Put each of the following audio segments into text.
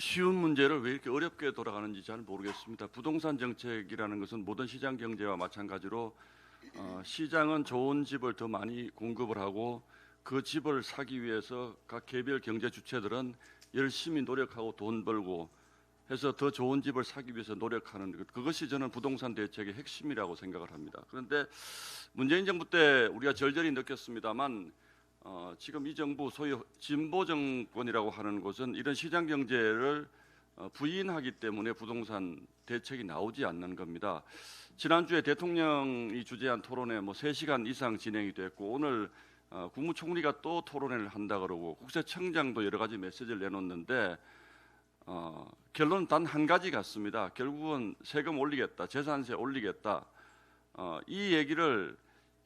쉬운 문제를 왜 이렇게 어렵게 돌아가는지 잘 모르겠습니다. 부동산 정책이라는 것은 모든 시장 경제와 마찬가지로 시장은 좋은 집을 더 많이 공급을 하고 그 집을 사기 위해서 각 개별 경제 주체들은 열심히 노력하고 돈 벌고 해서 더 좋은 집을 사기 위해서 노력하는 그것이 저는 부동산 대책의 핵심이라고 생각을 합니다. 그런데 문재인 정부 때 우리가 절절히 느꼈습니다만 지금 이 정부 소위 진보 정권이라고 하는 곳은 이런 시장 경제를 부인하기 때문에 부동산 대책이 나오지 않는 겁니다. 지난주에 대통령이 주재한 토론회 3시간 이상 진행이 됐고 오늘 국무총리가 또 토론회를 한다 그러고 국세청장도 여러 가지 메시지를 내놓는데 결론은 단 한 가지 같습니다. 결국은 세금 올리겠다, 재산세 올리겠다. 이 얘기를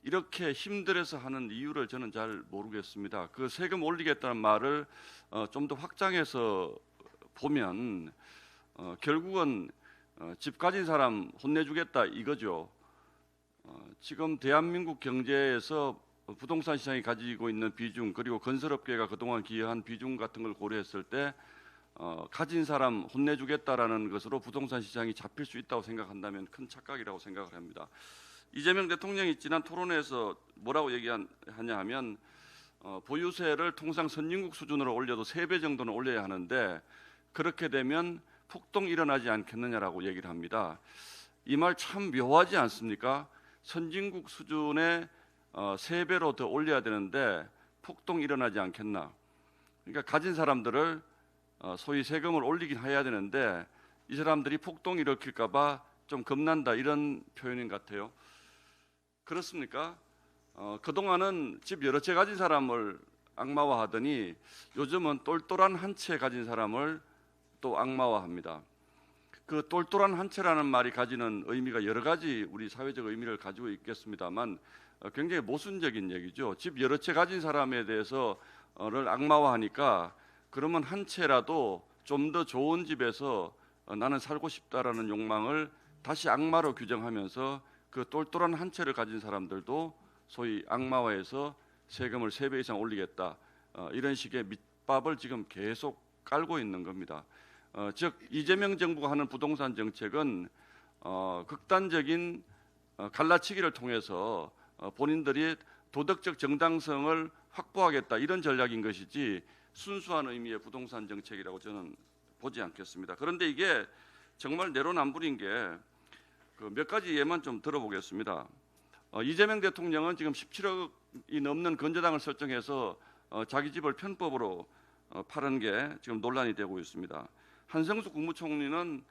이렇게 힘들어서 하는 이유를 저는 잘 모르겠습니다. 그 세금 올리겠다는 말을 좀 더 확장해서 보면 결국은 집 가진 사람 혼내주겠다 이거죠. 지금 대한민국 경제에서 부동산 시장이 가지고 있는 비중 그리고 건설업계가 그동안 기여한 비중 같은 걸 고려했을 때 가진 사람 혼내주겠다라는 것으로 부동산 시장이 잡힐 수 있다고 생각한다면 큰 착각이라고 생각을 합니다. 이재명 대통령이 지난 토론회에서 뭐라고 얘기하냐 하면 보유세를 통상 선진국 수준으로 올려도 3배 정도는 올려야 하는데 그렇게 되면 폭동이 일어나지 않겠느냐라고 얘기를 합니다. 이 말 참 묘하지 않습니까? 선진국 수준의 3배로 더 올려야 되는데 폭동이 일어나지 않겠나? 그러니까 가진 사람들을 소위 세금을 올리긴 해야 되는데 이 사람들이 폭동이 일으킬까 봐 좀 겁난다 이런 표현인 것 같아요. 그렇습니까? 그동안은 집 여러 채 가진 사람을 악마화하더니 요즘은 똘똘한 한 채 가진 사람을 또 악마화합니다. 그 똘똘한 한 채라는 말이 가지는 의미가 여러 가지 우리 사회적 의미를 가지고 있겠습니다만 굉장히 모순적인 얘기죠. 집 여러 채 가진 사람에 대해서를 악마화하니까 그러면 한 채라도 좀 더 좋은 집에서 나는 살고 싶다라는 욕망을 다시 악마로 규정하면서 그 똘똘한 한 채를 가진 사람들도 소위 악마화해서 세금을 3배 이상 올리겠다 이런 식의 밑밥을 지금 계속 깔고 있는 겁니다. 즉 이재명 정부가 하는 부동산 정책은 극단적인 갈라치기를 통해서 본인들이 도덕적 정당성을 확보하겠다 이런 전략인 것이지 순수한 의미의 부동산 정책이라고 저는 보지 않겠습니다. 그런데 이게 정말 내로남불인 게 그 몇 가지 예만 좀 들어보겠습니다. 이재명 대통령은 지금 17억이 넘는 건조당을 설정해서 자기 집을 편법으로 파는 게 지금 논란이 되고 있습니다. 한성수 국무총리는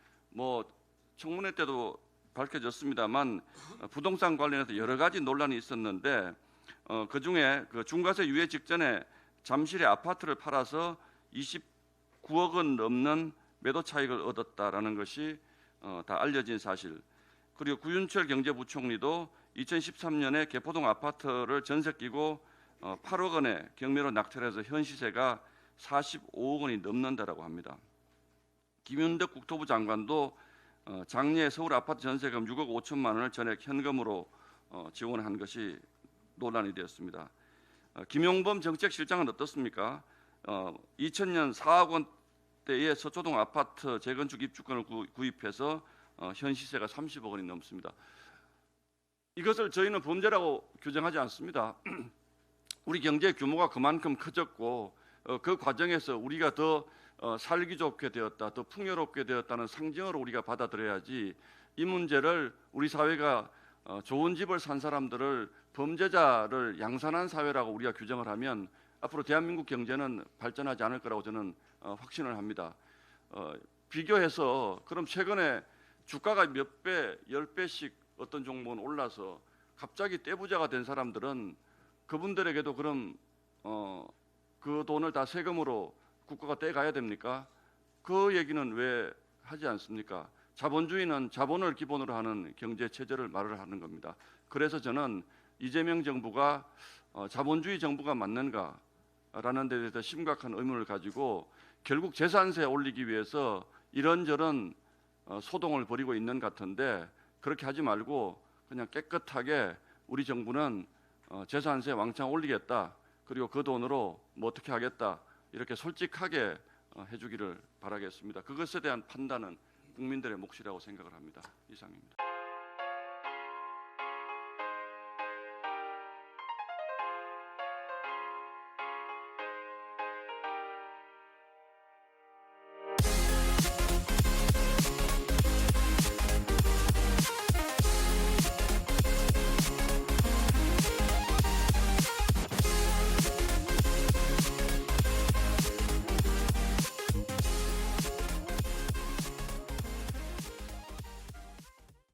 청문회 때도 밝혀졌습니다만 부동산 관련해서 여러 가지 논란이 있었는데 그 중에 그 중과세 유예 직전에 잠실의 아파트를 팔아서 29억 원 넘는 매도 차익을 얻었다라는 것이 다 알려진 사실. 그리고 구윤철 경제부총리도 2013년에 개포동 아파트를 전세 끼고 8억 원에 경매로 낙찰해서 현 시세가 45억 원이 넘는다라고 합니다. 김윤덕 국토부 장관도 장래 서울 아파트 전세금 6억 5천만 원을 전액 현금으로 지원한 것이 논란이 되었습니다. 김용범 정책실장은 어떻습니까? 2000년 4억 원대의 서초동 아파트 재건축 입주권을 구입해서 현 시세가 30억 원이 넘습니다. 이것을 저희는 범죄라고 규정하지 않습니다. 우리 경제 규모가 그만큼 커졌고 그 과정에서 우리가 더 살기 좋게 되었다, 더 풍요롭게 되었다는 상징으로 우리가 받아들여야지 이 문제를 우리 사회가 좋은 집을 산 사람들을 범죄자를 양산한 사회라고 우리가 규정을 하면 앞으로 대한민국 경제는 발전하지 않을 거라고 저는 확신을 합니다. 비교해서 그럼 최근에 주가가 몇 배, 10배씩 어떤 종목은 올라서 갑자기 떼부자가 된 사람들은 그분들에게도 그럼 그 돈을 다 세금으로 국가가 떼가야 됩니까? 그 얘기는 왜 하지 않습니까? 자본주의는 자본을 기본으로 하는 경제 체제를 말을 하는 겁니다. 그래서 저는 이재명 정부가 자본주의 정부가 맞는가라는 데 대해서 심각한 의문을 가지고 결국 재산세 올리기 위해서 이런저런 소동을 벌이고 있는 것 같은데 그렇게 하지 말고 그냥 깨끗하게 우리 정부는 재산세 왕창 올리겠다. 그리고 그 돈으로 뭐 어떻게 하겠다. 이렇게 솔직하게 해주기를 바라겠습니다. 그것에 대한 판단은 국민들의 몫이라고 생각을 합니다. 이상입니다.